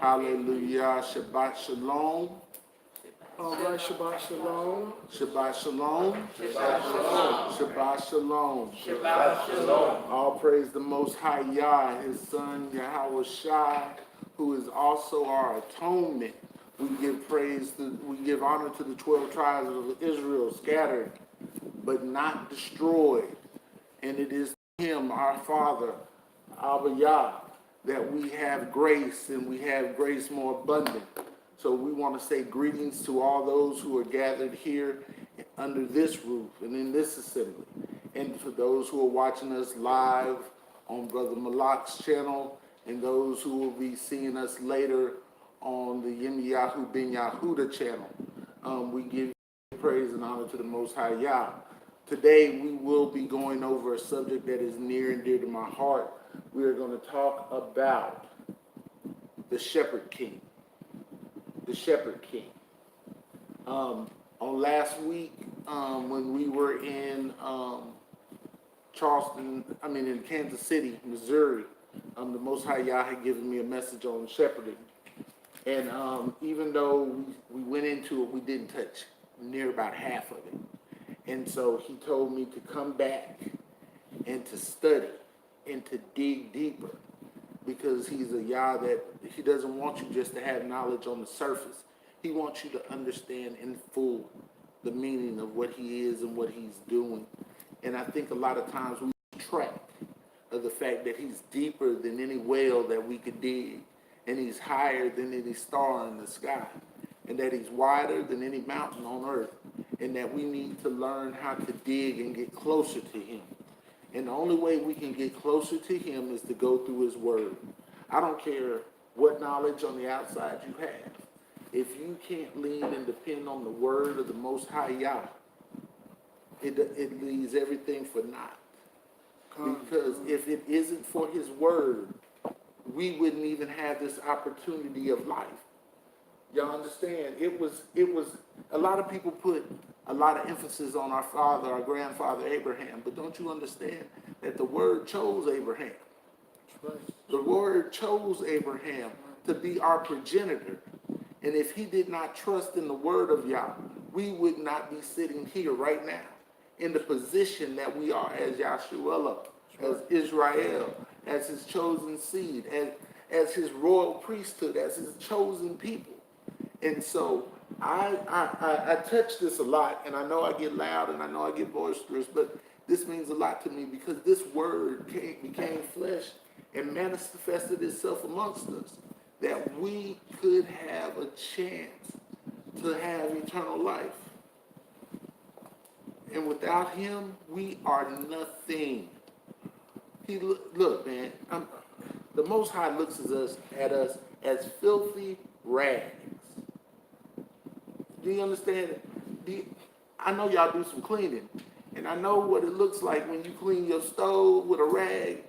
Hallelujah. Shabbat shalom. All right, Shabbat Shalom. Shabbat shalom. Shabbat shalom. Shabbat shalom. Shabbat shalom. All praise the Most High Yah, His Son Yahsara'al, who is also our atonement. We give honor to the 12 tribes of Israel, scattered but not destroyed. And it is Him, our Father, Abba Yah, that we have grace, and we have grace more abundant. So we want to say greetings to all those who are gathered here under this roof and in this assembly. And for those who are watching us live on Brother Malak's channel, and those who will be seeing us later on the Yirmiyahu Ben Yahuda channel, we give praise and honor to the Most High Yah. Today we will be going over a subject that is near and dear to my heart. We are going to talk about the Shepherd King. The Shepherd King. On last week, when we were in in Kansas City, Missouri, the Most High Yah had given me a message on shepherding. And even though we went into it, we didn't touch near about half of it. And so he told me to come back and to study and to dig deeper, because he's a Yah that he doesn't want you just to have knowledge on the surface. He wants you to understand in full the meaning of what he is and what he's doing. And I think a lot of times we lose track of the fact that he's deeper than any well that we could dig, and he's higher than any star in the sky, and that he's wider than any mountain on earth, and that we need to learn how to dig and get closer to him. And the only way we can get closer to him is to go through his word. I don't care what knowledge on the outside you have. If you can't lean and depend on the word of the Most High Yah, it leaves everything for naught. Because if it isn't for his word, we wouldn't even have this opportunity of life. Y'all understand? It was a lot of people put a lot of emphasis on our grandfather Abraham, but don't you understand that the word chose Abraham? The word chose Abraham to be our progenitor. And if he did not trust in the word of Yah, we would not be sitting here right now in the position that we are as Yahsara'al, as Israel, as his chosen seed, as his royal priesthood, as his chosen people. And so I touch this a lot, and I know I get loud and I know I get boisterous, but this means a lot to me because this word became flesh and manifested itself amongst us, that we could have a chance to have eternal life. And without him, we are nothing. Look, man, the Most High looks at us as filthy rags. Do you understand? I know y'all do some cleaning, and I know what it looks like when you clean your stove with a rag.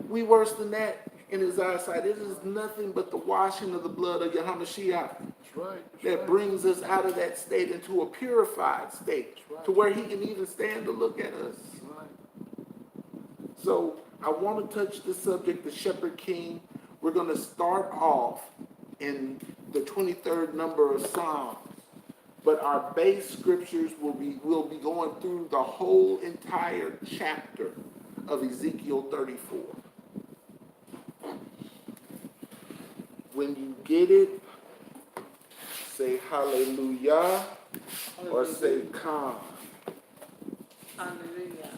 We worse than that in his eyesight. It is nothing but the washing of the blood of Yahamashiach. That's right. That brings us out of that state into a purified state, to where he can even stand to look at us. So I want to touch the subject, the Shepherd King. We're going to start off in the 23rd number of Psalms. But our base scriptures will be going through the whole entire chapter of Ezekiel 34. When you get it, say hallelujah, or say Khan. Hallelujah.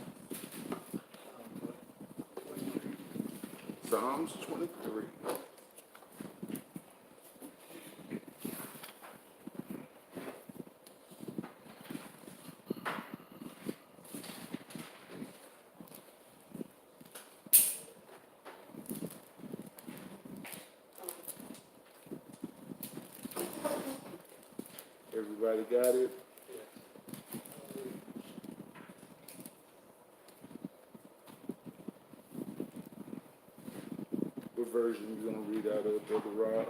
Psalms 23. Everybody got it? What version you gonna read out of, Brother Rod?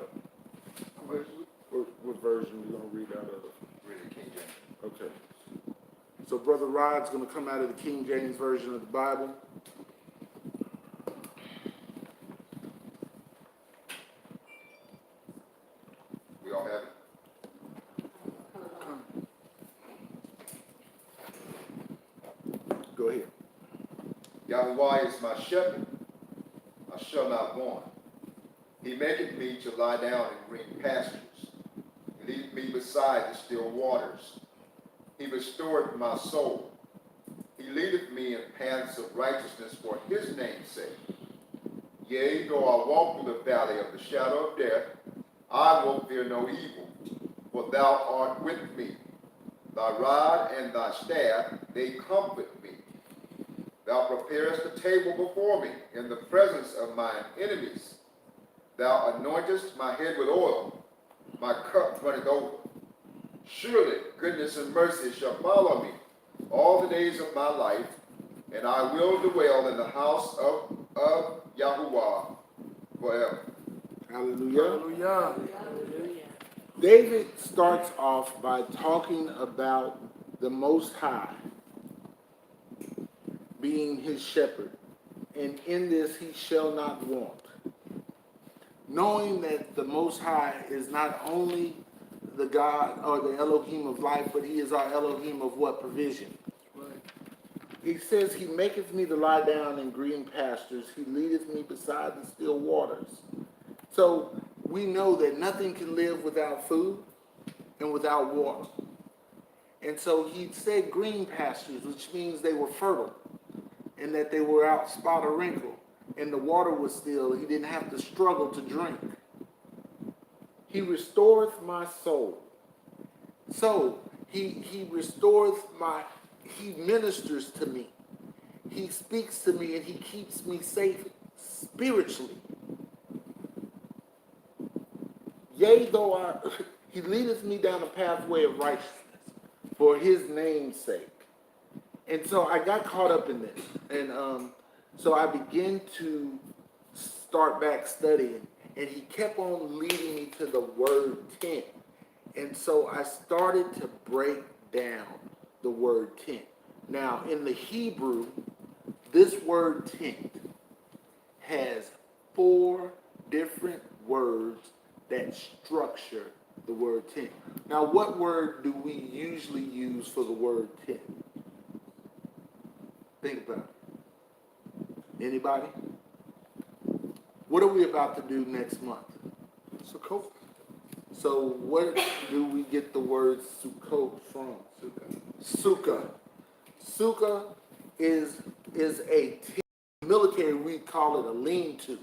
What version you gonna read out of? Read the King James. Okay. So Brother Rod's gonna come out of the King James Version of the Bible. y'all have it. Go ahead. Yahweh is my shepherd, I shall not want. He maketh me to lie down in green pastures. He leadeth me beside the still waters. He restored my soul. He leadeth me in paths of righteousness for his name's sake. Yea, though I walk through the valley of the shadow of death, I will fear no evil, for thou art with me. Thy rod and thy staff, they comfort me. Thou preparest a table before me in the presence of mine enemies. Thou anointest my head with oil, my cup runneth over. Surely goodness and mercy shall follow me all the days of my life, and I will dwell in the house of Yahuwah forever. Hallelujah. Hallelujah. David starts off by talking about the Most High being his shepherd, and in this he shall not want. Knowing that the Most High is not only the God or the Elohim of life, but he is our Elohim of what? Provision. Right. He says, he maketh me to lie down in green pastures. He leadeth me beside the still waters. So we know that nothing can live without food and without water. And so he said green pastures, which means they were fertile and that they were out spot or wrinkle. And the water was still. He didn't have to struggle to drink. He restoreth my soul. So he restoreth he ministers to me. He speaks to me and he keeps me safe spiritually. Yea, though he leadeth me down a pathway of righteousness for his name's sake. And so I got caught up in this. And so I began to start back studying. And he kept on leading me to the word tent. And so I started to break down the word tent. Now, in the Hebrew, this word tent has 4 different words that structure the word tent. Now, what word do we usually use for the word tent? Think about it. Anybody? What are we about to do next month? Sukkot. So where do we get the word Sukkot from? Sukkah. Sukkah is a tent. Military, we call it a lean-to.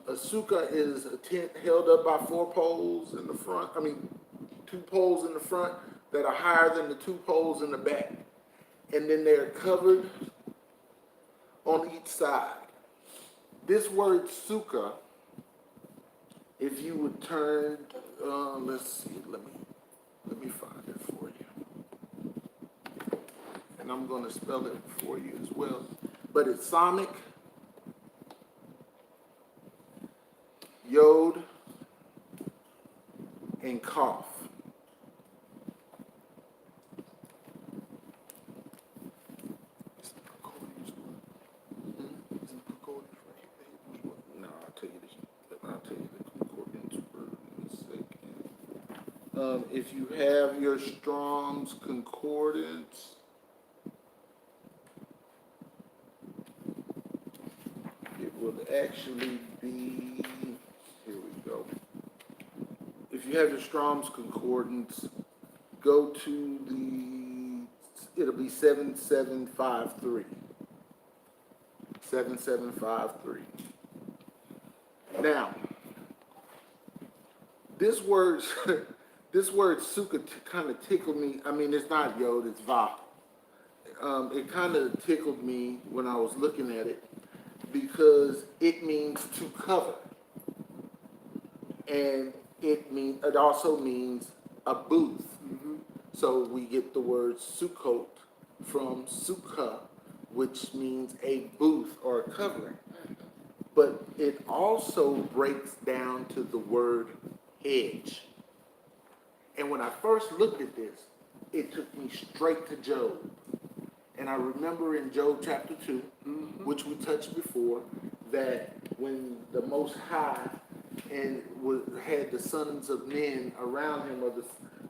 A sukkah is a tent held up by 4 poles in the front. 2 poles in the front that are higher than the 2 poles in the back. And then they're covered on each side. This word sukkah, if you would turn, let's see, let me find it for you. And I'm going to spell it for you as well. But it's Samic, Yod, and Kaf. No, I'll tell you the concordance word in a second. If you have your Strong's concordance, it will actually be, here we go. If you have your Strong's concordance, go to it'll be 7753. 7753. Now, this word sukkah kind of tickled me. It's not yod, it's va. It kind of tickled me when I was looking at it because it means to cover. And it also means a booth. Mm-hmm. So we get the word sukkot from sukkah, which means a booth or a covering. But it also breaks down to the word hedge. And when I first looked at this, it took me straight to Job. And I remember in Job chapter 2, which we touched before, that when the Most High and had the sons of men around him, or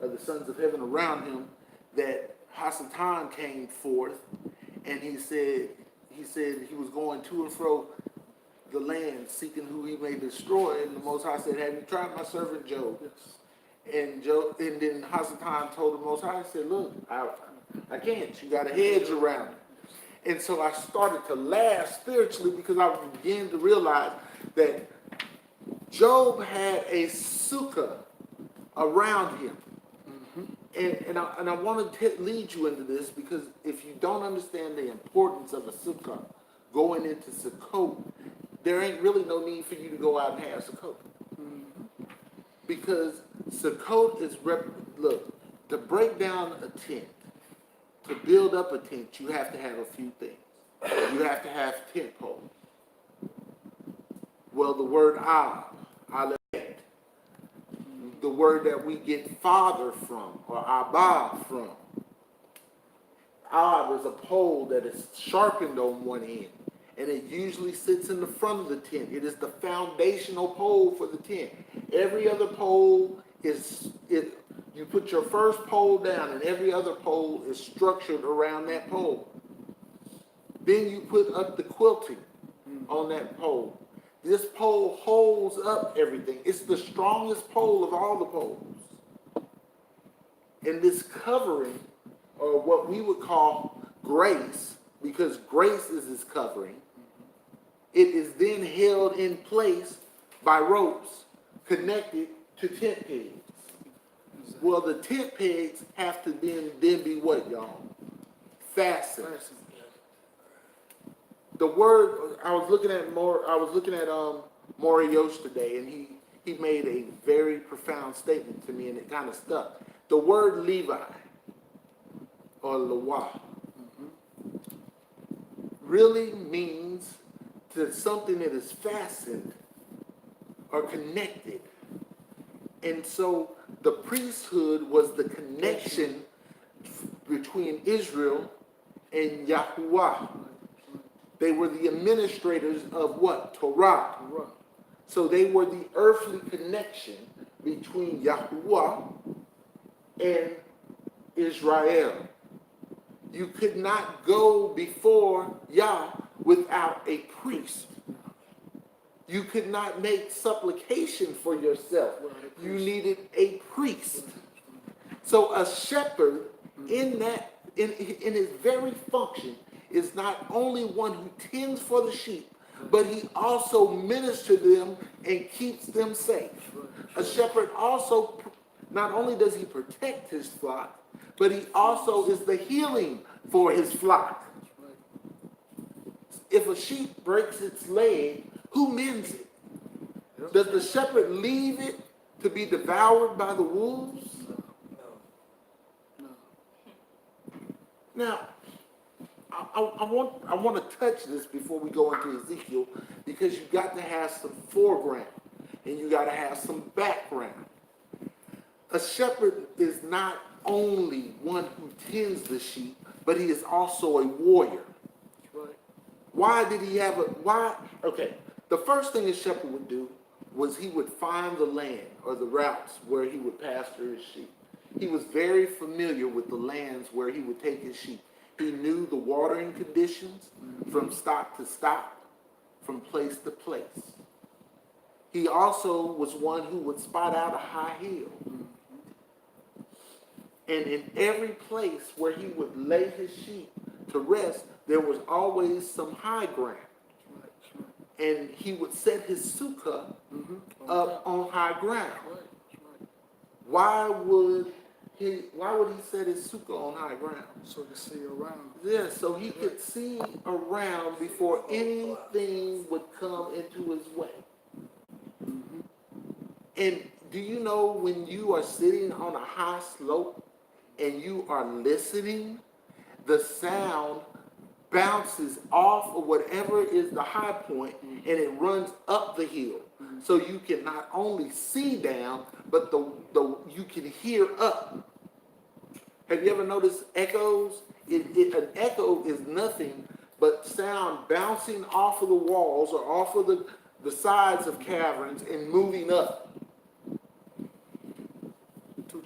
the sons of heaven around him, that Hasatan came forth, and he said he was going to and fro the land, seeking who he may destroy. And the Most High said, "Have you tried my servant Job?" And then Hasatan told the Most High, said, "Look, I can't. You got a hedge around it." And so I started to laugh spiritually, because I began to realize that Job had a sukkah around him. And I want to lead you into this, because if you don't understand the importance of a sukkah going into Sukkot, there ain't really no need for you to go out and have Sukkot. Because Sukkot is, look, to break down a tent, to build up a tent, you have to have a few things. You have to have tent poles. Well, the word Aleph, the word that we get father from, or Abba from. Ab is a pole that is sharpened on one end, and it usually sits in the front of the tent. It is the foundational pole for the tent. Every other pole you put your first pole down, and every other pole is structured around that pole. Then you put up the quilting on that pole. This pole holds up everything. It's the strongest pole of all the poles. And this covering, or what we would call grace, because grace is his covering, it is then held in place by ropes connected to tent pegs. Well, the tent pegs have to then be what, y'all? Fastened. The word, I was looking at Maury Yost today, and he made a very profound statement to me, and it kind of stuck. The word Levi, or Lewa, really means to something that is fastened or connected. And so the priesthood was the connection between Israel and Yahuwah. They were the administrators of what? Torah. So they were the earthly connection between Yahuwah and Israel. You could not go before Yah without a priest. You could not make supplication for yourself. You needed a priest. So a shepherd in his very function is not only one who tends for the sheep, but he also ministers them and keeps them safe. A shepherd also, not only does he protect his flock, but he also is the healing for his flock. If a sheep breaks its leg, who mends it? Does the shepherd leave it to be devoured by the wolves? Now, I want to touch this before we go into Ezekiel, because you got to have some foreground and you got to have some background. A shepherd is not only one who tends the sheep, but he is also a warrior. Why did he have okay, the first thing a shepherd would do was he would find the land or the routes where he would pasture his sheep. He was very familiar with the lands where he would take his sheep. He knew the watering conditions from stock to stock, from place to place. He also was one who would spot out a high hill. And in every place where he would lay his sheep to rest, there was always some high ground. And he would set his sukkah up on high ground. Why would he set his sukkah on high ground? So to see around. Yeah, so he could see around before anything would come into his way. And do you know, when you are sitting on a high slope and you are listening, the sound bounces off of whatever is the high point and it runs up the hill. So you can not only see down, but you can hear up. Have you ever noticed echoes? An echo is nothing but sound bouncing off of the walls or off of the sides of caverns and moving up.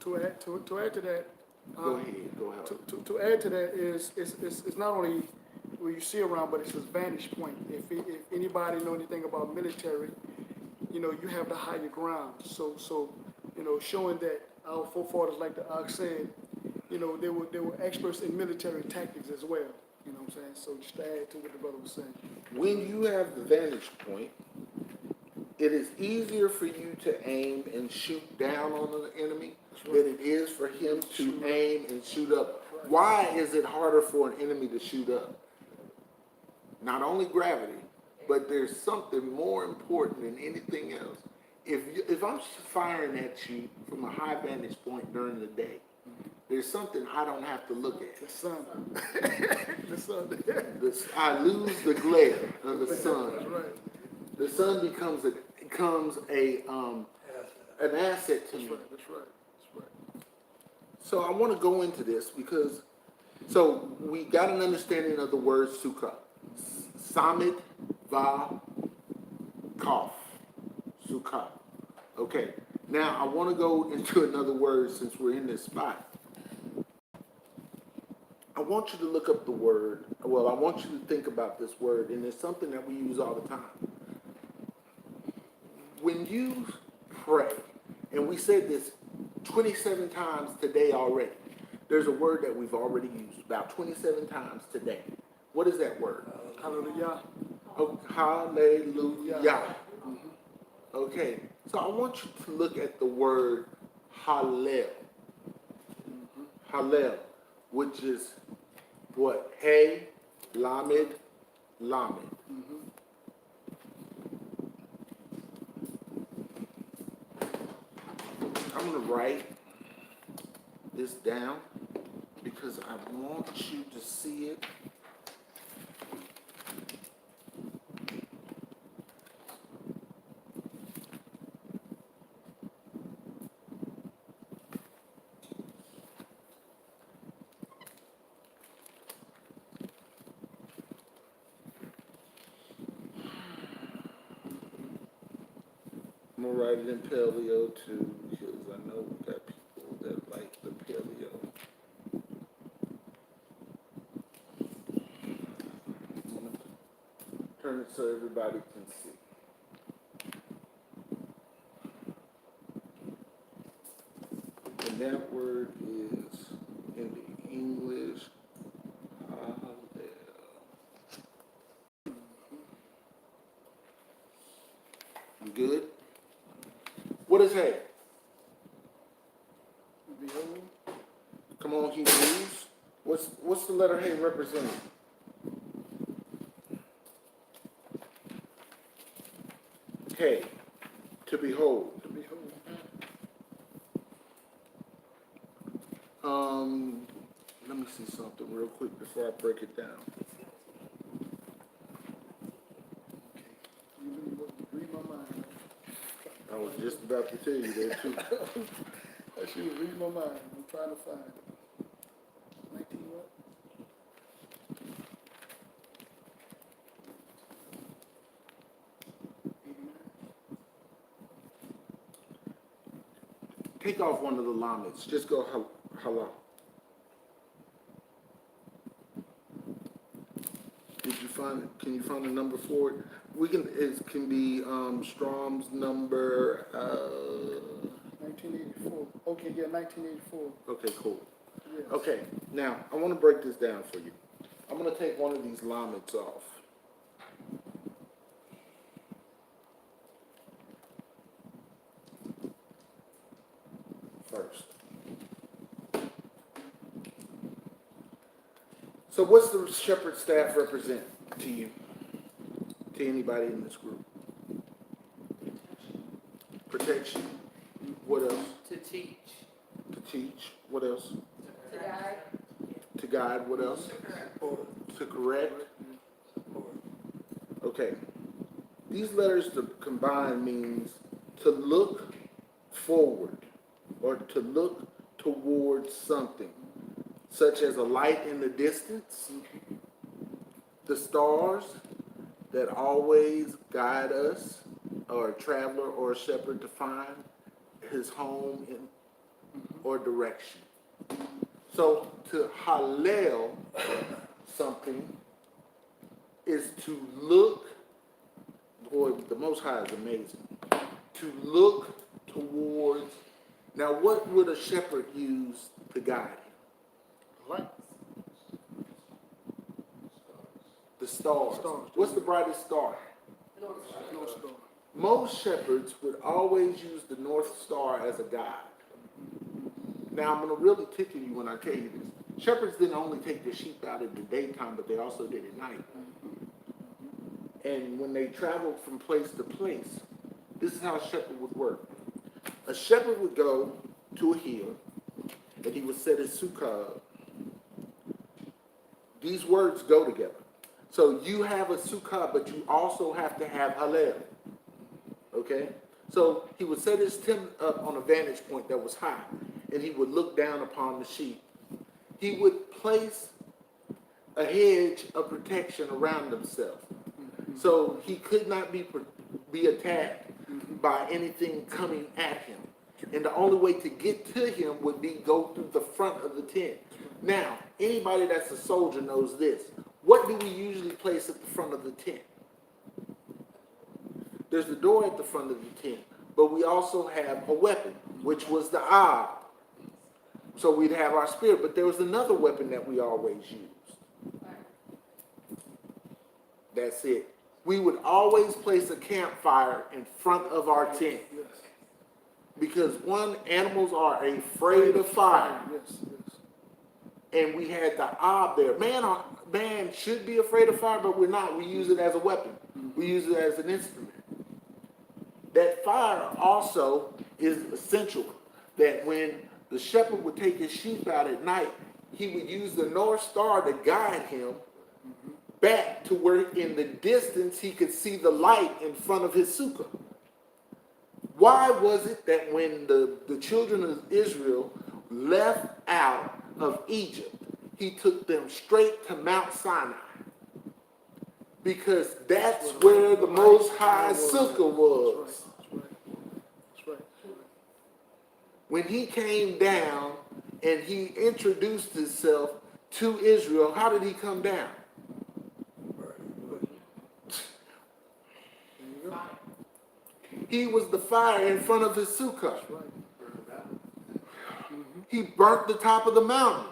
To add to that. Go ahead, go ahead. To add to that is, it's not only where you see around, but it's his vantage point. If anybody know anything about military, you know, you have the higher ground. So, you know, showing that our forefathers, like the Ox said, you know, they were experts in military tactics as well. You know what I'm saying? So just to add to what the brother was saying. When you have the vantage point, it is easier for you to aim and shoot down on the enemy than it is for him to aim and shoot up. Why is it harder for an enemy to shoot up? Not only gravity, but there's something more important than anything else. If I'm firing at you from a high vantage point during the day, there's something I don't have to look at. The sun. The sun. I lose the glare of the sun. That's right. The sun becomes an asset to me. That's right. So I want to go into this because, so we got an understanding of the word sukkah. Samid va kaf. Sukkah. Okay. Now I want to go into another word since we're in this spot. I want you to look up the word. Well, I want you to think about this word, and it's something that we use all the time. When you pray, and we said this 27 times today already, there's a word that we've already used about 27 times today. What is that word? Hallelujah. Oh, hallelujah. Okay, so I want you to look at the word hallel. Hallel, which is what? Hey, lamed, lamed. I'm going to write this down because I want you to see it. I'm going to write it in paleo too because I know we got people that like the paleo. I'm going to turn it so everybody can see. And that word is in the English, hallel. You good? What is hey? Behold. Come on, Hebrews. What's the letter hey representing? Hey, to behold. To behold. Let me see something real quick before I break it down. You read my mind. I was just about to tell you that too. That she was reading my mind. I'm trying to find it. 19 what? Take off one of the lamets. Just go halal. Did you find it? Can you find a number for it? We can. It can be Strong's number. 1984. Okay, yeah, 1984. Okay, cool. Yes. Okay, now I want to break this down for you. I'm going to take one of these lamets off. First. So what's the shepherd staff represent to you? To anybody in this group? Protection. What else? To teach. To teach. What else? To guide. To guide. What else? To correct. Okay. These letters combined means to look forward or to look towards something, such as a light in the distance, the stars that always guide us, or a traveler or a shepherd to find his home in, or direction. So to hallel something is to look, boy, the Most High is amazing. To look towards, now what would a shepherd use to guide him? Light. The stars. Stars. What's the brightest star? No star. Most shepherds would always use the North Star as a guide. Now, I'm going to really tickle you when I tell you this. Shepherds didn't only take their sheep out in the daytime, but they also did at night. And when they traveled from place to place, this is how a shepherd would work. A shepherd would go to a hill, and he would set his sukkah up. These words go together. So you have a sukkah, but you also have to have hallel. Okay? So he would set his tent up on a vantage point that was high, and he would look down upon the sheep. He would place a hedge of protection around himself. So he could not be attacked by anything coming at him. And the only way to get to him would be go through the front of the tent. Now, anybody that's a soldier knows this. What do we usually place at the front of the tent? There's the door at the front of the tent, but we also have a weapon, which was the eye. So we'd have our spear, but there was another weapon that we always used. That's it. We would always place a campfire in front of our tent. Yes. Because one, animals are afraid of fire. Yes, yes. And we had the ob there. Man should be afraid of fire, but we're not. We use it as a weapon. We use it as an instrument. That fire also is essential. That when the shepherd would take his sheep out at night, he would use the North Star to guide him back to where in the distance he could see the light in front of his sukkah. Why was it that when the children of Israel left out of Egypt, he took them straight to Mount Sinai? Because that's where the Most High sukkah was. That's right. When he came down and he introduced himself to Israel, how did he come down? He was the fire in front of his sukkah. He burnt the top of the mountain.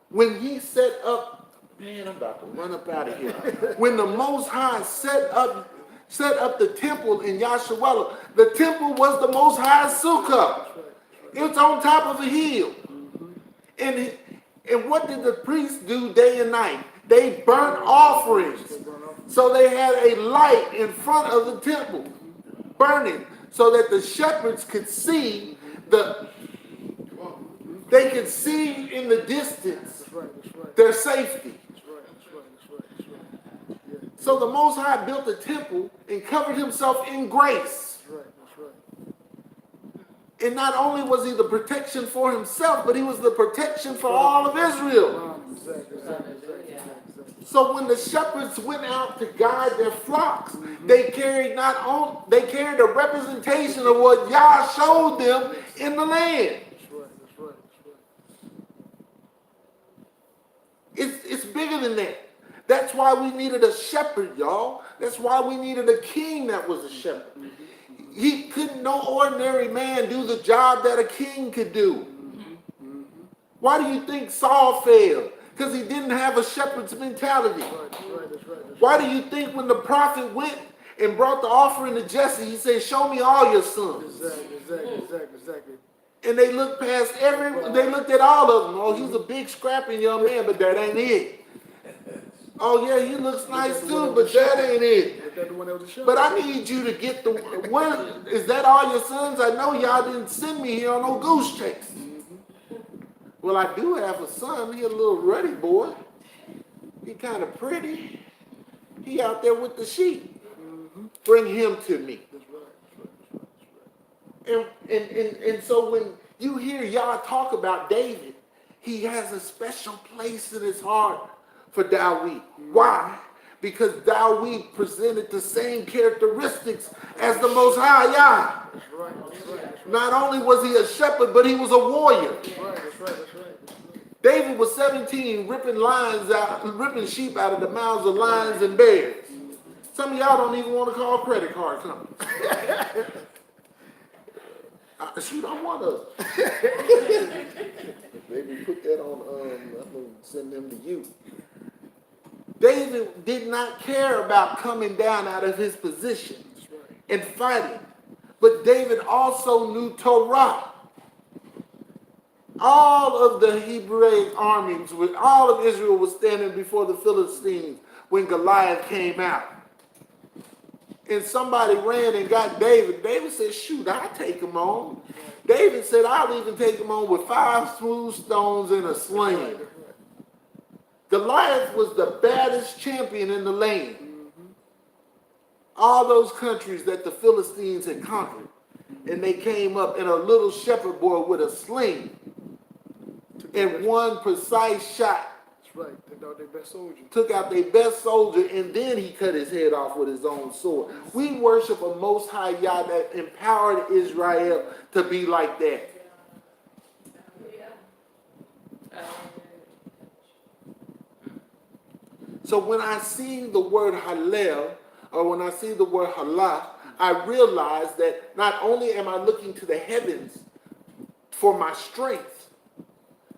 When he set up, man, I'm about to run up out of here. When the Most High set up the temple in Yahsara'al, the temple was the Most High's sukkah. It's on top of a hill. And what did the priests do day and night? They burnt offerings. So they had a light in front of the temple, burning, so that the shepherds could see they could see in the distance their safety. So the Most High built a temple and covered himself in grace. And not only was he the protection for himself, but he was the protection for all of Israel. So when the shepherds went out to guide their flocks, they carried a representation of what Yah showed them in the land. It's bigger than that. That's why we needed a shepherd, y'all. That's why we needed a king that was a shepherd. No ordinary man do the job that a king could do. Why do you think Saul failed? Because he didn't have a shepherd's mentality. Why do you think when the prophet went and brought the offering to Jesse, he said, show me all your sons? Exactly. And they looked they looked at all of them. Oh, he's a big scrappy young man, but that ain't it. Oh yeah, he looks nice too, but that ain't it. But I need you to get is that all your sons? I know y'all didn't send me here on no goose chase. Well, I do have a son. He a little ruddy boy. He kind of pretty. He out there with the sheep. Bring him to me. And so when you hear Yah talk about David, he has a special place in his heart for Dawid. Why? because Dawid presented the same characteristics as the Most High Yah. That's right. That's right. That's right. Not only was he a shepherd, but he was a warrior. That's right. That's right. That's right. David was 17, ripping sheep out of the mouths of lions and bears. Some of y'all don't even want to call credit card companies. Shoot, I'm one of them. Maybe put that on, I'm going to send them to you. David did not care about coming down out of his position and fighting. But David also knew Torah. All of the Hebraic armies, all of Israel was standing before the Philistines when Goliath came out. And somebody ran and got David. David said, shoot, I'll take him on. David said, I'll even take him on with 5 smooth stones and a sling. Goliath was the baddest champion in the land. All those countries that the Philistines had conquered. And they came up, and a little shepherd boy with a sling and one precise shot. That's right. Took out their best soldier. Took out their best soldier, and then he cut his head off with his own sword. We worship a Most High Yah that empowered Israel to be like that. So when I see the word Hallel, or when I see the word Halak, I realize that not only am I looking to the heavens for my strength,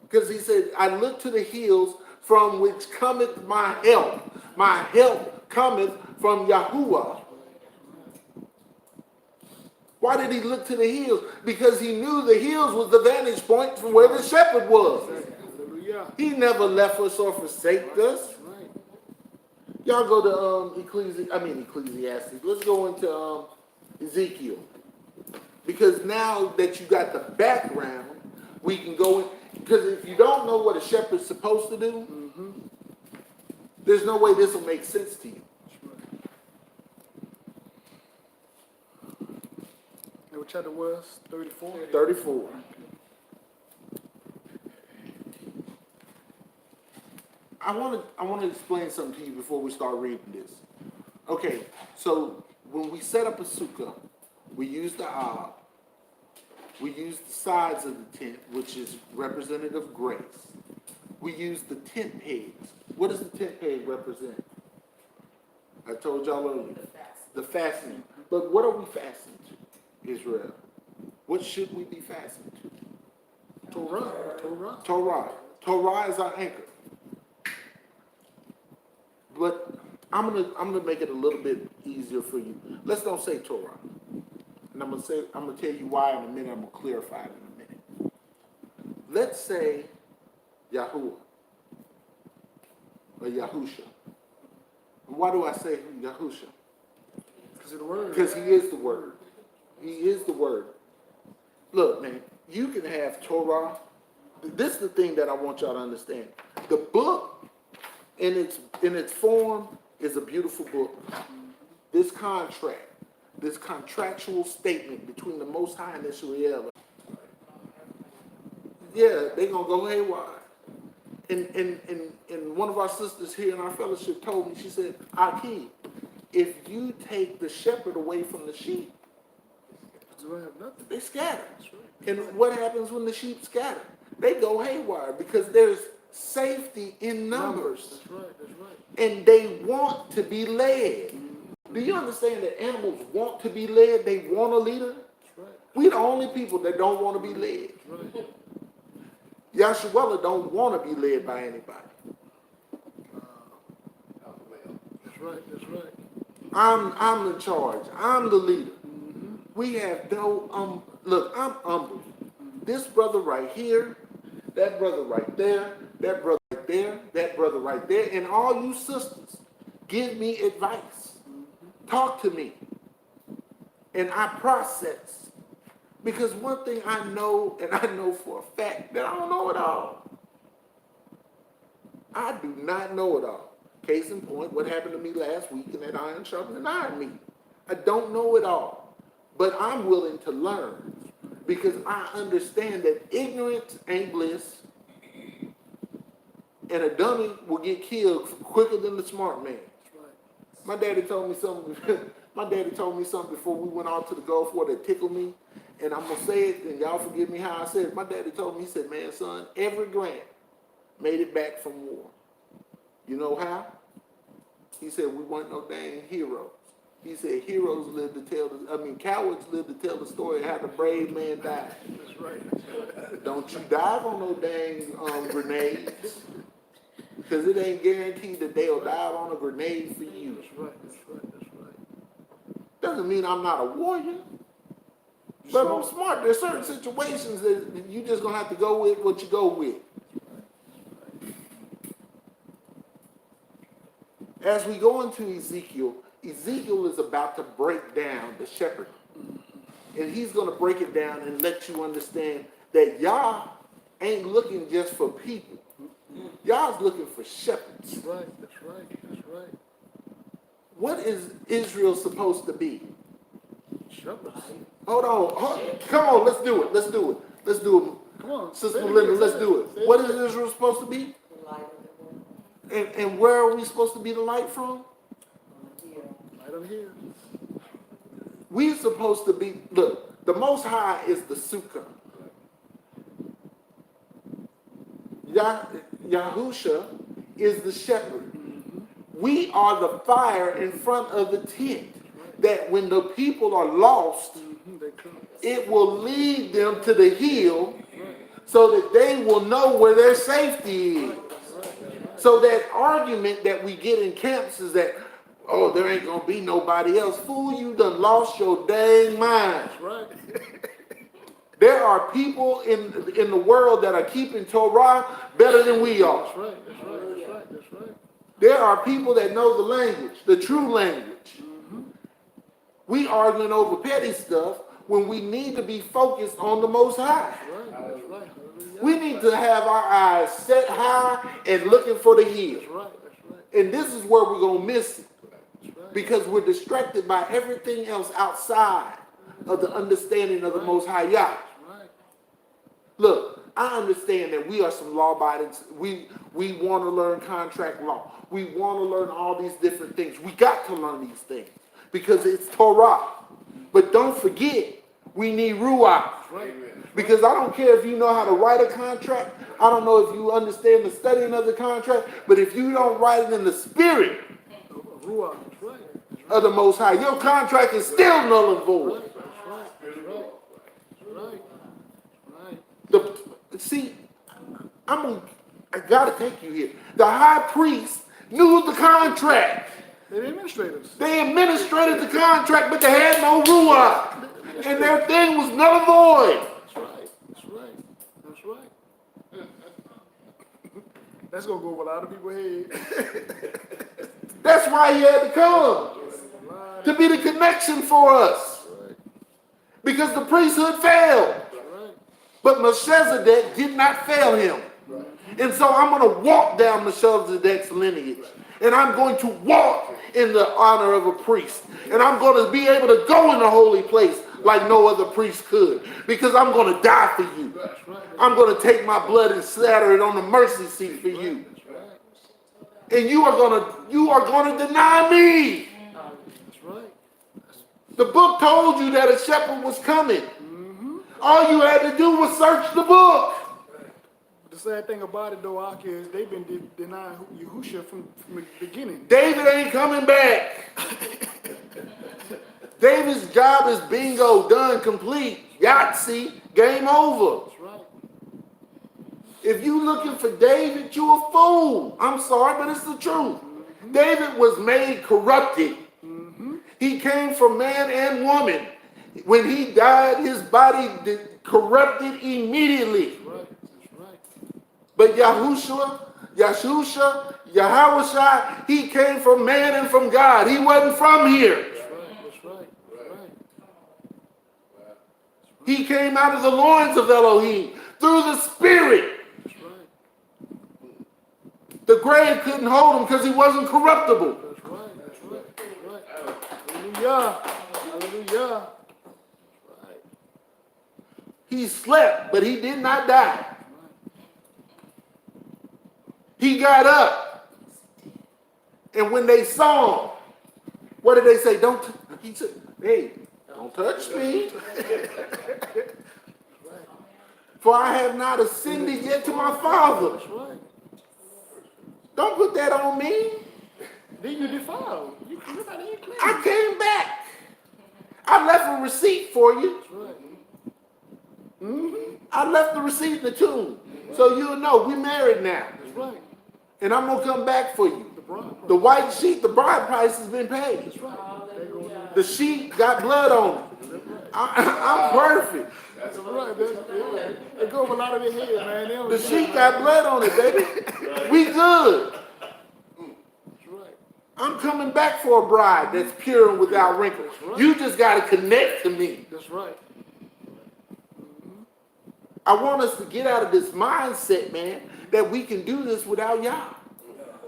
because he said, I look to the hills from which cometh my help. My help cometh from Yahuwah. Why did he look to the hills? Because he knew the hills was the vantage point from where the shepherd was. Hallelujah. He never left us or forsaked us. Right. Y'all go to Ecclesiastes. Let's go into Ezekiel. Because now that you got the background, we can go in. Because if you don't know what a shepherd's supposed to do, there's no way this will make sense to you. And what chapter was? 34? 34. I want to explain something to you before we start reading this. Okay, so when we set up a sukkah, we use the ab. We use the sides of the tent, which is representative of grace. We use the tent pegs. What does the tent peg represent? I told y'all earlier. The fastening. But what are we fastened to, Israel? What should we be fastened to? Torah. Torah. Torah. Torah is our anchor. But I'm gonna make it a little bit easier for you. Let's don't say Torah. And I'm gonna tell you why in a minute. I'm gonna clarify it in a minute. Let's say Yahuwah or Yahusha. Why do I say Yahusha? Because of the word. Because he is the word. He is the word. Look, man, you can have Torah. This is the thing that I want y'all to understand. The book in its form is a beautiful book. This contract, this contractual statement between the Most High and Israel, yeah, they're gonna go haywire. And one of our sisters here in our fellowship told me, she said, Aki, if you take the shepherd away from the sheep, You don't have nothing. they scatter. And what happens when the sheep scatter? They go haywire because there's safety in numbers. That's right. That's right. And they want to be led. Do you understand that animals want to be led? They want a leader. That's right. We the only people that don't want to be led. That's right. Yahsara'al don't want to be led by anybody. That's right. That's right. I'm in charge. I'm the leader. We have no look, I'm humble. This brother right here, that brother right there, that brother right there, that brother right there, and all you sisters, give me advice. Talk to me. And I process. Because one thing I know, and I know for a fact, that I don't know it all. I do not know it all. Case in point, what happened to me last week in that iron sharpening iron meeting. I don't know it all. But I'm willing to learn. Because I understand that ignorance ain't bliss. And a dummy will get killed quicker than the smart man. That's right. My daddy told me something. My daddy told me something before we went out to the Gulf War that tickled me, and I'm gonna say it, and y'all forgive me how I said it. My daddy told me, he said, "Man, son, every grant made it back from war. You know how? He said we weren't no dang heroes. He said heroes live to tell cowards live to tell the story of how the brave man died. That's right. Don't you dive on no dang grenades, because it ain't guaranteed that they'll dive on a grenade for you. That's right. That's right. That's right. Doesn't mean I'm not a warrior, but I'm smart. There's certain situations that you just gonna have to go with what you go with. As we go into Ezekiel, Ezekiel is about to break down the shepherd. And he's going to break it down and let you understand that Yah ain't looking just for people. Yah's looking for shepherds. That's right. That's right. That's right. What is Israel supposed to be? Shepherds. Hold on. Come on, let's do it. Let's do it. Let's do it. Come on. Sister say it Melinda, again, let's say do Say it. What is Israel supposed to be? And where are we supposed to be the light from? Light on here. We're supposed to be, look, the Most High is the sukkah. Yahusha is the shepherd. We are the fire in front of the tent. That when the people are lost, They come. it will lead them to the hill so that they will know where their safety is. So that argument that we get in camps is that, oh, there ain't gonna be nobody else. Fool, you done lost your dang mind. That's right. There are people in the world that are keeping Torah better than we are. That's right. That's right. That's right. That's right. There are people that know the language, the true language. We arguing over petty stuff when we need to be focused on the Most High. That's right. That's right. Hallelujah. We need to have our eyes set high and looking for the hill. That's right. That's right. And this is where we're going to miss it. That's right. Because we're distracted by everything else outside of the understanding of the Most High Yah. That's right. Look, I understand that we are some law-abiding. We want to learn contract law. We want to learn all these different things. We got to learn these things because it's Torah. But don't forget, we need Ruach. Because I don't care if you know how to write a contract. I don't know if you understand the studying of the contract. But if you don't write it in the spirit Ruach. That's right. of the Most High, your contract is still null and void. That's right. That's right. That's right. Right. See, I gotta take you here. The high priest knew the contract. They're the administrators. They administrated the contract, but they had no ruach. And their thing was null and void. That's right. That's right. That's right. That's gonna go over a lot of people's head. That's why he had to come. To be the connection for us. Right. Because the priesthood failed. Right. But Melchizedek did not fail him. And so I'm going to walk down Melchizedek's lineage. And I'm going to walk in the honor of a priest. And I'm going to be able to go in the holy place like no other priest could. Because I'm going to die for you. I'm going to take my blood and scatter it on the mercy seat for you. And you are going to deny me. That's right. The book told you that a shepherd was coming. All you had to do was search the book. The sad thing about it, though, Ak, is they've been denying Yahusha from the beginning. David ain't coming back. David's job is bingo, done, complete. Yahtzee, game over. That's right. If you looking for David, you a fool. I'm sorry, but it's the truth. David was made corrupted. He came from man and woman. When he died, his body corrupted immediately. That's right. That's right. But Yahusha, Yahweh, he came from man and from God. He wasn't from here. That's right. That's right. That's right. He came out of the loins of Elohim through the Spirit. That's right. The grave couldn't hold him because he wasn't corruptible. That's right. That's right. That's right. Hallelujah. Hallelujah. Right. He slept, but he did not die. He got up. And when they saw him, What did they say? He said, hey, don't touch me. For I have not ascended yet to my Father. That's right. Don't put that on me. Then you defiled. You're not even clean. I came back. I left a receipt for you. That's right. I left the receipt in the tomb. So you'll know we married now. That's right. And I'm going to come back for you. The bride. The white sheet, the bride price has been paid. That's right. They go down. The sheet got blood on it. I'm perfect. That's right. They go over a lot of their heads, man. They don't The sheet got blood on it, baby. We good. That's right. I'm coming back for a bride that's pure and without wrinkles. You just got to connect to me. That's right. I want us to get out of this mindset, man, that we can do this without y'all.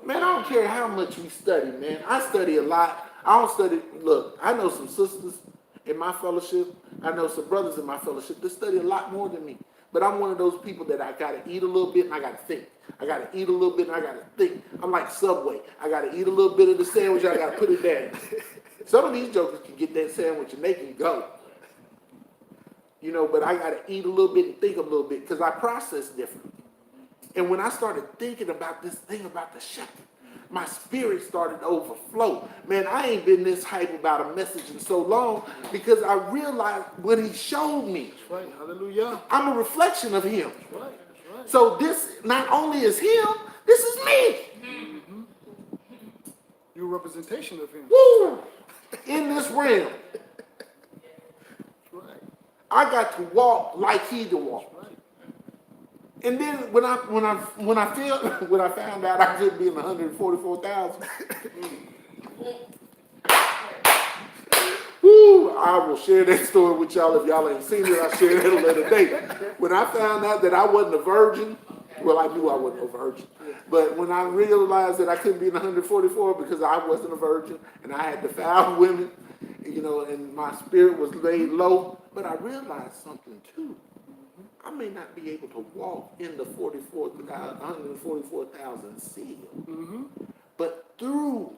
Man, I don't care how much we study, man. I study a lot. I don't study. Look, I know some sisters in my fellowship. I know some brothers in my fellowship that study a lot more than me. But I'm one of those people that I got to eat a little bit and I got to think. I got to eat a little bit and I got to think. I'm like Subway. I got to eat a little bit of the sandwich. I got to put it down. Some of these jokers can get that sandwich and they can go. You know, but I got to eat a little bit and think a little bit because I process different. And when I started thinking about this thing about the shepherd, my spirit started to overflow. Man, I ain't been this hype about a message in so long because I realized what he showed me. That's right. Hallelujah. I'm a reflection of him. That's right. That's right. So this not only is him, this is me. You're a representation of him. Woo! In this realm. That's right. I got to walk like he to walk. Right. And then when I found out I could be in 144,000, woo, I will share that story with y'all. If y'all ain't seen it, I'll share it at a later date. When I found out that I wasn't a virgin, well, I knew I wasn't a virgin, but when I realized that I couldn't be in 144 because I wasn't a virgin and I had defiled women, you know, and my spirit was laid low, but I realized something too. I may not be able to walk in the 144,000 seal, but through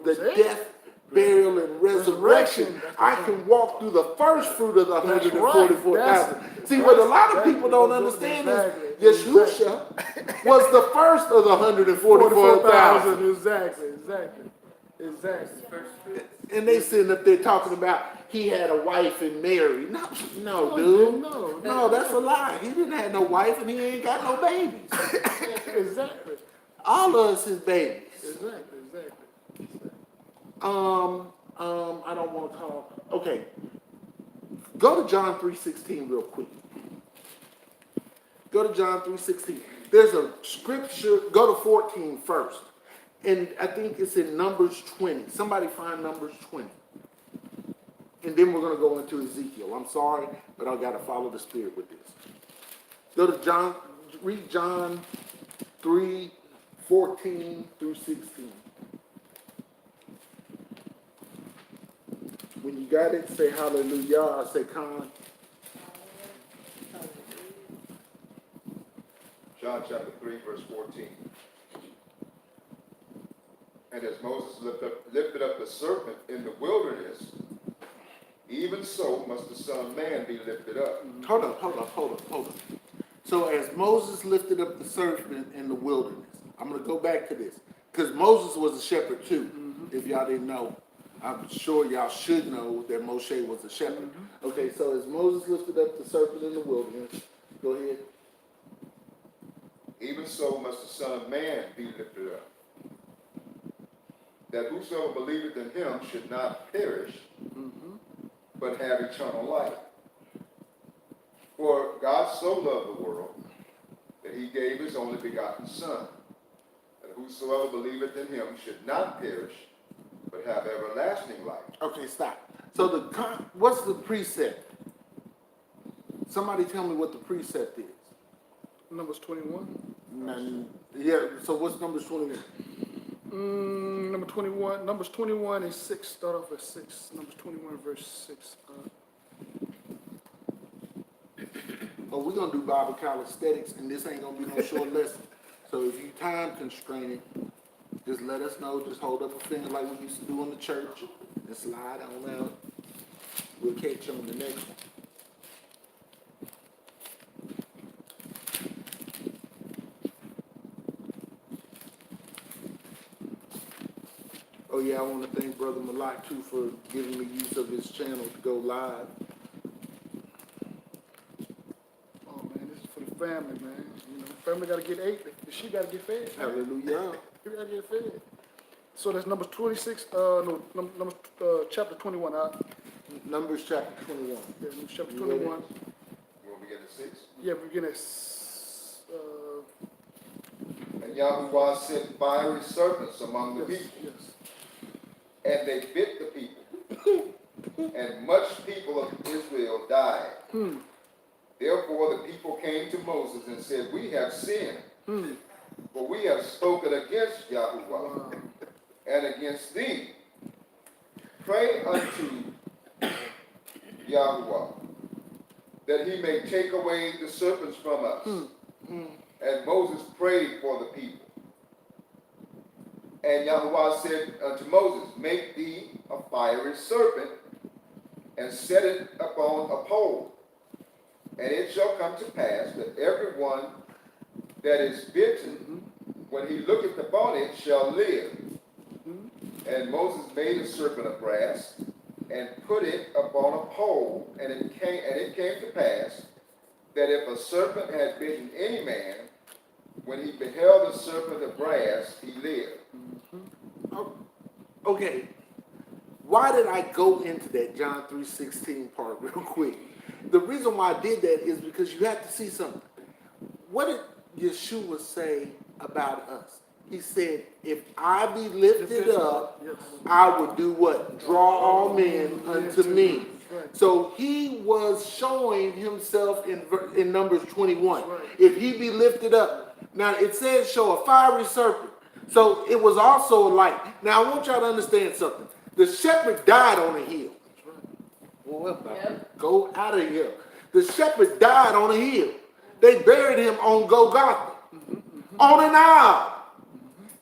the death, burial, and resurrection, I can walk through the first fruit of the 144,000. See, what a lot of people don't understand is Yeshua was the first of the 144,000. Exactly. And they sitting up there talking about he had a wife and Mary. No, dude. No, that's a lie. He didn't have no wife and he ain't got no babies. Exactly. All of us is babies. Exactly. I don't want to call. Okay. Go to John 3:16 real quick. Go to John 3:16. There's a scripture. Go to 14 first. And I think it's in Numbers 20. Somebody find Numbers 20. And then we're going to go into Ezekiel. I'm sorry, but I got to follow the Spirit with this. Go to John, read John 3:14 through 16. When you got it, say hallelujah. I say Khan. John chapter 3, verse 14. And as Moses lifted up the serpent in the wilderness, even so must the Son of Man be lifted up. Hold up. So as Moses lifted up the serpent in the wilderness, I'm going to go back to this. Because Moses was a shepherd too, if y'all didn't know. I'm sure y'all should know that Moshe was a shepherd. Okay, so as Moses lifted up the serpent in the wilderness, go ahead. Even so must the Son of Man be lifted up, that whosoever believeth in him should not perish, but have eternal life. For God so loved the world that he gave his only begotten Son, that whosoever believeth in him should not perish, but have everlasting life. Okay, stop. So what's the precept? Somebody tell me what the precept is. Numbers 21. Yeah, so what's Numbers 21? Numbers 21 and 6. Start off at 6. Numbers 21 verse 6. Oh, we're going to do Bible calisthenics, and this ain't going to be no short lesson. So if you time constraining, just let us know. Just hold up a finger like we used to do in the church. and slide on out. We'll catch you on the next one. Oh yeah, I want to thank Brother Malak too for giving me use of his channel to go live. Oh man, this is for the family, man. You know, family gotta get ate, the sheep gotta get fed. Hallelujah. You gotta get fed. So that's Numbers 26, Numbers chapter 21, Numbers chapter 21. yeah, Numbers chapter You ready? 21. You want me to get to 6? Yeah, we begin at, And Yahuwah sent fiery serpents among the yes, people, yes. and they bit the people. And much people of Israel died. Therefore the people came to Moses and said, we have sinned, for we have spoken against Yahuwah Wow. and against thee. Pray unto Yahuwah that he may take away the serpents from us. And Moses prayed for the people. And Yahuwah said unto Moses, make thee a fiery serpent, and set it upon a pole. And it shall come to pass that everyone that is bitten, when he looketh upon it, shall live. And Moses made a serpent of brass, and put it upon a pole, and it came to pass that if a serpent had bitten any man, when he beheld the serpent of brass, he lived. Okay, why did I go into that John 3:16 part real quick? The reason why I did that is because you have to see something. What did Yeshua say about us? He said, if I be lifted up, Yes. I would do what? Draw all men unto me. Right. So he was showing himself in Numbers 21. Right. If he be lifted up. Now it says show a fiery serpent. So it was also a light. Now I want y'all to understand something. The shepherd died on a hill. Well, Yep. go out of here. The shepherd died on a hill. They buried him on Golgotha, on an isle.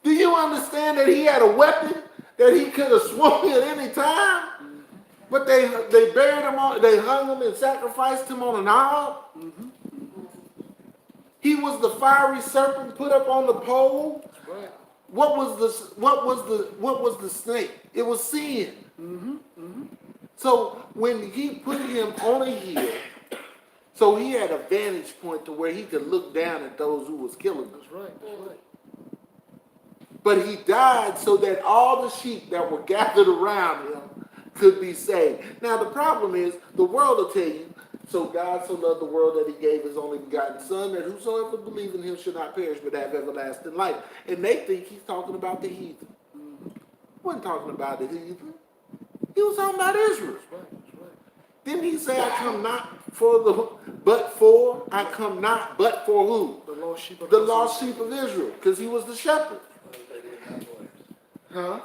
Do you understand that he had a weapon that he could have swung at any time? But they buried him on, they hung him and sacrificed him on an isle. He was the fiery serpent put up on the pole. Right. What was the snake? It was sin. So when he put him on a hill, so he had a vantage point to where he could look down at those who was killing him. That's right. That's right. But he died so that all the sheep that were gathered around him could be saved. Now the problem is, the world will tell you, so God so loved the world that he gave his only begotten son, that whosoever believes in him should not perish but have everlasting life. And they think he's talking about the heathen. He wasn't talking about the heathen. He was talking about Israel. That's right. That's right. Didn't he say, I come not for I come not but for who? The lost sheep of The lost sheep of Israel, because he was the shepherd. Huh?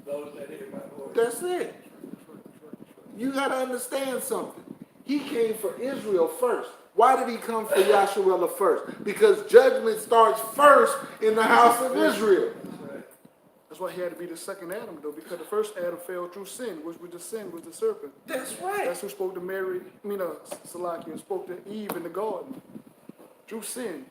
Those that hear my voice. That's it. You got to understand something. He came for Israel first. Why did he come for Yahsara'al first? Because judgment starts first in the house of Israel. That's why he had to be the second Adam, though, because the first Adam fell through sin, which was the sin, was the serpent. That's right. That's who spoke to Mary, Salakia, spoke to Eve in the garden. Through sin.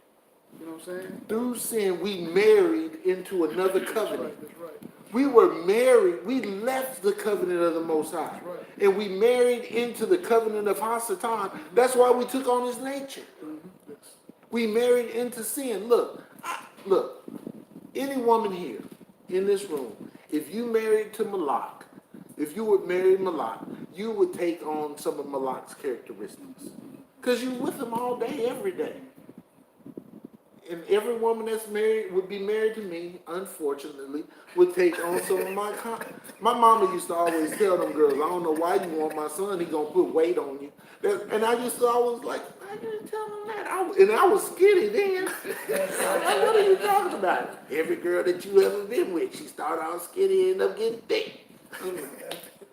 You know what I'm saying? Through sin, we married into another That's covenant. right. That's right. We were married. We left the covenant of the Most High. Right. And we married into the covenant of Yahsara'al. That's why we took on his nature. Yes. We married into sin. Look, any woman here in this room, if you married to Malak, if you would marry Malak, you would take on some of Malak's characteristics. Because you're with him all day, every day. And every woman that's married, would be married to me, unfortunately, would take on some of my... My mama used to always tell them girls, I don't know why you want my son, he gonna put weight on you. And I used to always like, I didn't tell them that. And I was skinny then. Like, what are you talking about? Every girl that you ever been with, she started out skinny and end up getting thick.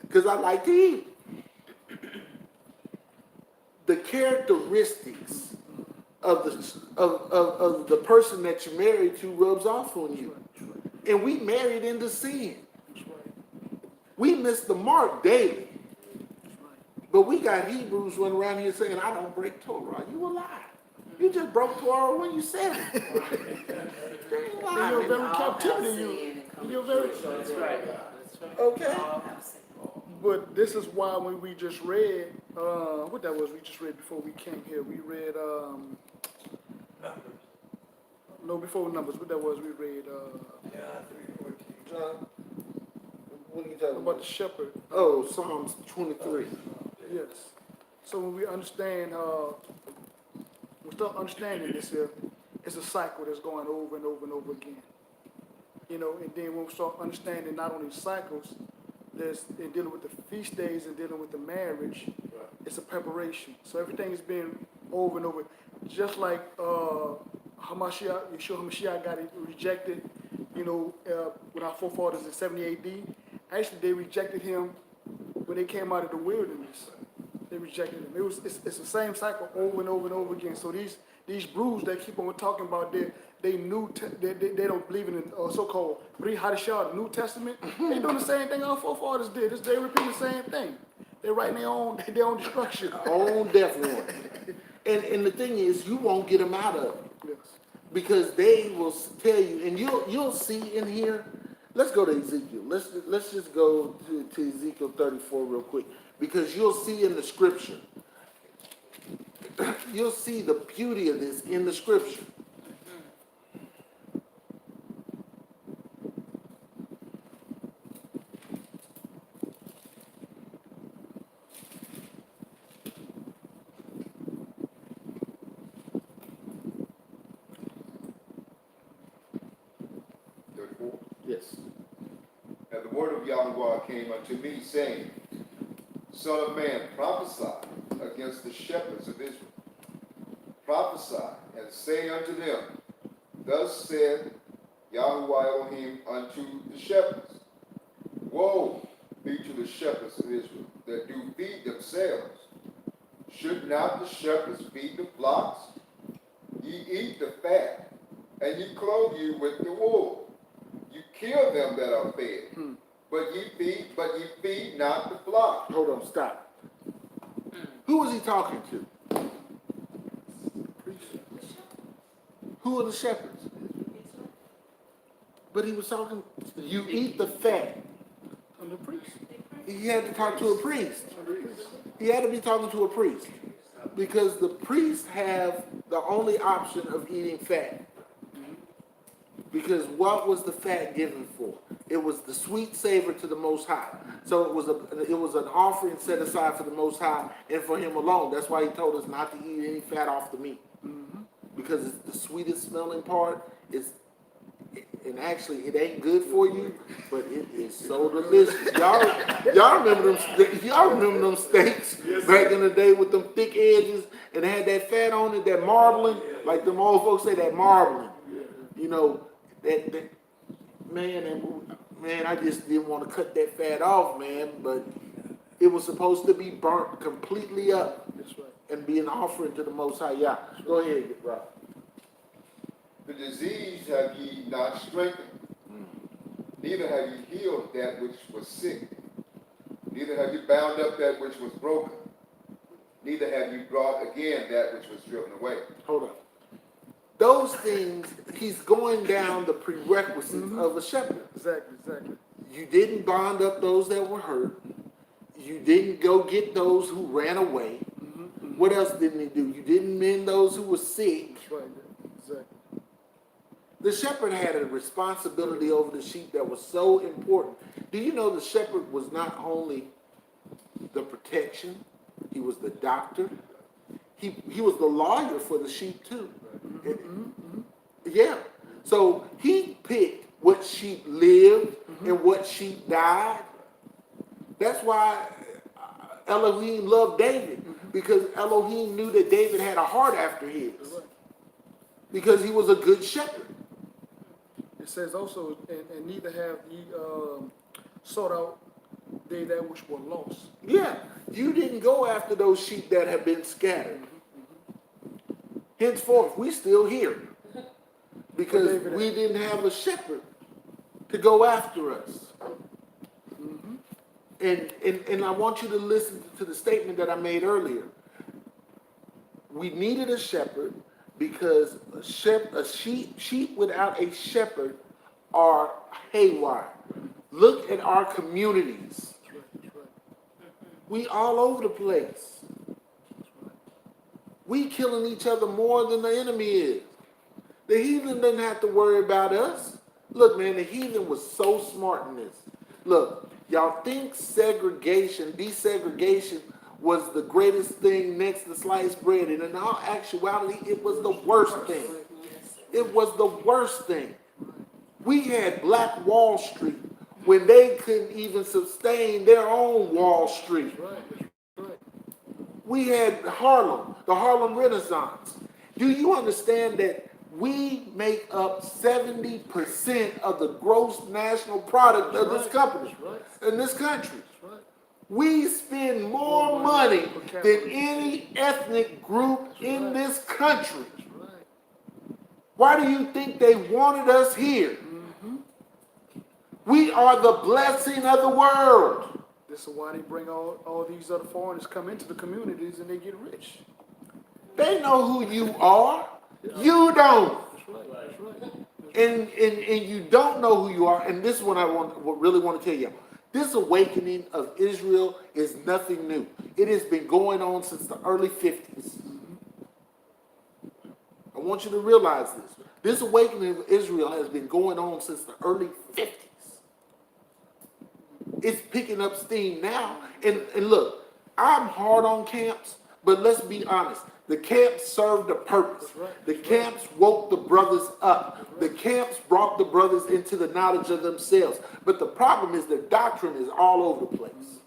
Because I like to eat. The characteristics of the person that you're married to rubs off on you. And we married into sin. We miss the mark daily. But we got Hebrews running around here saying, I don't break Torah. You a lie. You just broke Torah when you said it. You ain't In lying. your very All captivity, have you, sinned and come in your short. very, That's right. That's right. Okay. All have sinned. but this is why when we just read, what that was we just read before we came here, we read, no, before Numbers, what that was, we read, John 3:14. John, what are you talking about about? the shepherd. Oh, Psalms 23. Yes. So when we understand, we start understanding this here, it's a cycle that's going over and over and over again. You know, and then when we start understanding not only cycles, there's in dealing with the feast days and dealing with the marriage, it's a preparation. So everything is being over and over. Just like Hamashiach, Yeshua Hamashiach got rejected, you know, with our forefathers in 70 AD. Actually, they rejected him when they came out of the wilderness. They rejected him. It's the same cycle over and over and over again. So these brews they keep on talking about, they don't believe in the so-called Bri Hadashah, the New Testament. They doing the same thing our forefathers did. They repeating the same thing. They're writing their own destruction. On death warrant. And the thing is, you won't get them out of it. Yes. Because they will tell you, and you'll see in here. Let's go to Ezekiel. Let's just go to Ezekiel 34 real quick, because you'll see in the scripture. You'll see the beauty of this in the scripture. Yes. And the word of Yahweh came unto me, saying, Son of man, prophesy against the shepherds of Israel. Prophesy, and say unto them, Thus said Yahweh Elohim unto the shepherds, Woe be to the shepherds of Israel that do feed themselves. Should not the shepherds feed the flocks? Ye eat the fat, and ye clothe you with the wool. You kill them that are fed, but ye feed not the flock. Hold on, stop. Who was he talking to? Who are the shepherds? But he was talking, you eat the fat. I'm the priest. He had to talk to a priest. He had to be talking to a priest. Because the priests have the only option of eating fat. Because what was the fat given for? It was the sweet savor to the Most High. So it was an offering set aside for the Most High and for Him alone. That's why He told us not to eat any fat off the meat, because it's the sweetest smelling part. And actually, it ain't good for you, but it is so delicious. Y'all remember them steaks back in the day with them thick edges and they had that fat on it, that marbling, like them old folks say, that marbling. You know, that man, I just didn't want to cut that fat off, man. But it was supposed to be burnt completely up and be an offering to the Most High Yah. Go ahead, Rob. The disease have ye not strengthened, neither have ye healed that which was sick, neither have you bound up that which was broken, neither have you brought again that which was driven away. Hold on. Those things, he's going down the prerequisites of a shepherd. Exactly. You didn't bond up those that were hurt. You didn't go get those who ran away. What else didn't he do? You didn't mend those who were sick. That's right. Exactly. The shepherd had a responsibility over the sheep that was so important. Do you know the shepherd was not only the protection, he was the doctor. He was the lawyer for the sheep too. Yeah. So he picked what sheep lived and what sheep died. That's why Elohim loved David, because Elohim knew that David had a heart after his, because he was a good shepherd. It says also, and neither have ye sought out they that which were lost. Yeah, you didn't go after those sheep that have been scattered. Henceforth, we still here, because we didn't have a shepherd to go after us. And I want you to listen to the statement that I made earlier. We needed a shepherd because sheep without a shepherd are haywire. Look at our communities. We all over the place. We killing each other more than the enemy is. The heathen doesn't have to worry about us. Look, man, the heathen was so smart in this. Look, y'all think desegregation was the greatest thing next to sliced bread, and in all actuality, it was the worst thing. It was the worst thing. We had Black Wall Street when they couldn't even sustain their own Wall Street. We had Harlem, the Harlem Renaissance. Do you understand that we make up 70% of the gross national product of this company, in this country? We spend more money than any ethnic group in this country. Why do you think they wanted us here? We are the blessing of the world. This is why they bring all these other foreigners come into the communities and they get rich. They know who you are. You don't. That's right. And you don't know who you are. And this is what I really want to tell you. This awakening of Israel is nothing new. It has been going on since the early 50s. I want you to realize this. This awakening of Israel has been going on since the early 50s. It's picking up steam now. And look, I'm hard on camps, but let's be honest. The camps served a purpose. The camps woke the brothers up. The camps brought the brothers into the knowledge of themselves. But the problem is their doctrine is all over the place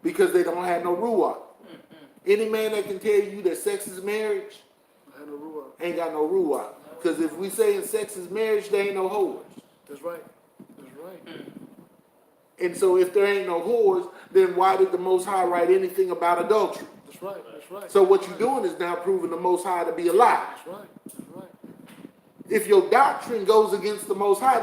because they don't have no ruach. Any man that can tell you that sex is marriage ain't got no ruach. Because if we say sex is marriage, there ain't no whores. That's right. And so if there ain't no whores, then why did the Most High write anything about adultery? That's right. So what you're doing is now proving the Most High to be a lie. That's right. If your doctrine goes against the Most High,